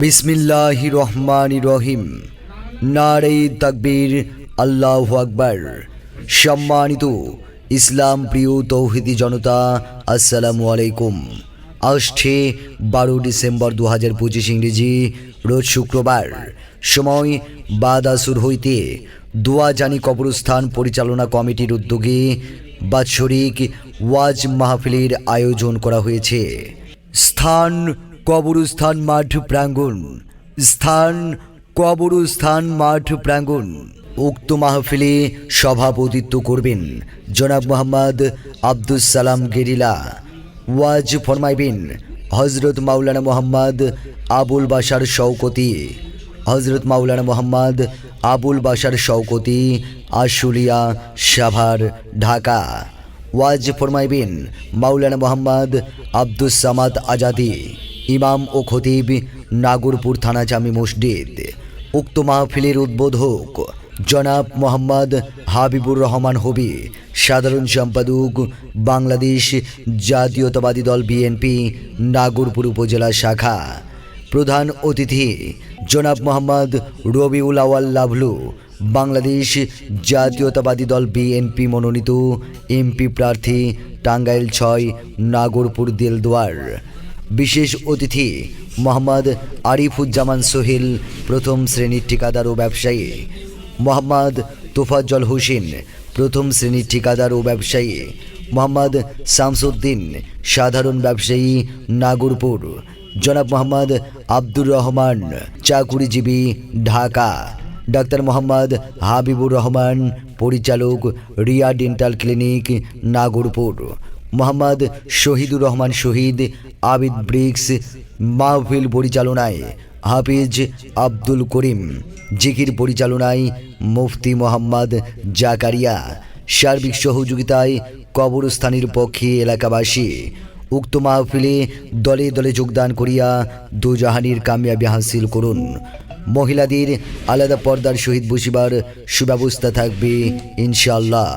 বিসমিল্লাহির রহমানির রহিম। নারে তাকবীর, আল্লাহু আকবার। সম্মানিত ইসলাম প্রিয় তৌহিদি জনতা, আসসালামু আলাইকুম। আসছে 12 ডিসেম্বর 2025 ইংরেজি, রোজ শুক্রবার। সময় বাদ আসর হইতে দোয়া জানি কবরস্থান পরিচালনা কমিটির উদ্যোগে বাৎসরিক ওয়াজ মাহফিলের আয়োজন করা হয়েছে। স্থান কবরস্থান মাঠ প্রাঙ্গণ। স্থান কবরস্থান মাঠ প্রাঙ্গণ। উক্ত মাহফিলে সভাপতিত্ব করবেন জনাব মোহাম্মদ আব্দুস সালাম গেরিলা। ওয়াজ ফরমাইবেন হজরত মাওলানা মোহাম্মদ আবুল বাশার শওকতি। হজরত মাওলানা মোহাম্মদ আবুল বাশার শওকতি, আশুলিয়া, সাভার, ঢাকা। ওয়াজ ফরমাইবেন মাওলানা মোহাম্মদ আব্দুস সামাদ আজাদি, ইমাম ও খতিব, নাগরপুর থানা জামি মসজিদ। উক্ত মাহফিলের উদ্বোধক জনাব মোহাম্মদ হাবিবুর রহমান হবি, সাধারণ সম্পাদক, বাংলাদেশ জাতীয়তাবাদী দল বিএনপি, নাগরপুর উপজেলা শাখা। প্রধান অতিথি জনাব মোহাম্মদ রবিউল আওয়াল লাভলু, বাংলাদেশ জাতীয়তাবাদী দল বিএনপি মনোনীত এমপি প্রার্থী, টাঙ্গাইল 6, নাগরপুর দেলদুয়ার। বিশেষ অতিথি মোহাম্মদ আরিফুজ্জামান সোহেল, প্রথম শ্রেণীর ঠিকাদার ও ব্যবসায়ী। মোহাম্মদ তোফাজ্জল হোসেন, প্রথম শ্রেণীর ঠিকাদার ও ব্যবসায়ী। মোহাম্মদ শামসুদ্দিন, সাধারণ ব্যবসায়ী, নাগরপুর। জনাব মোহাম্মদ আব্দুর রহমান, চাকুরিজীবী, ঢাকা। ডাক্তার মোহাম্মদ হাবিবুর রহমান, পরিচালক, রিয়া ডেন্টাল ক্লিনিক, নাগরপুর। মোহাম্মদ শহীদুর রহমান শহীদ, আবিদ ব্রিক্স। মাহফিল পরিচালনায় হাফিজ আব্দুল করিম, জিকির পরিচালনায় মুফতি মোহাম্মদ জাকারিয়া, সার্বিক সহযোগিতায় কবরস্থানের পক্ষে এলাকাবাসী। উক্ত মাহফিলে দলে দলে যোগদান করিয়া দুজাহানির কামিয়াবি হাসিল করুন। মহিলাদের আলাদা পর্দার সহিত বসিবার সুব্যবস্থা থাকবে ইনশাআল্লাহ।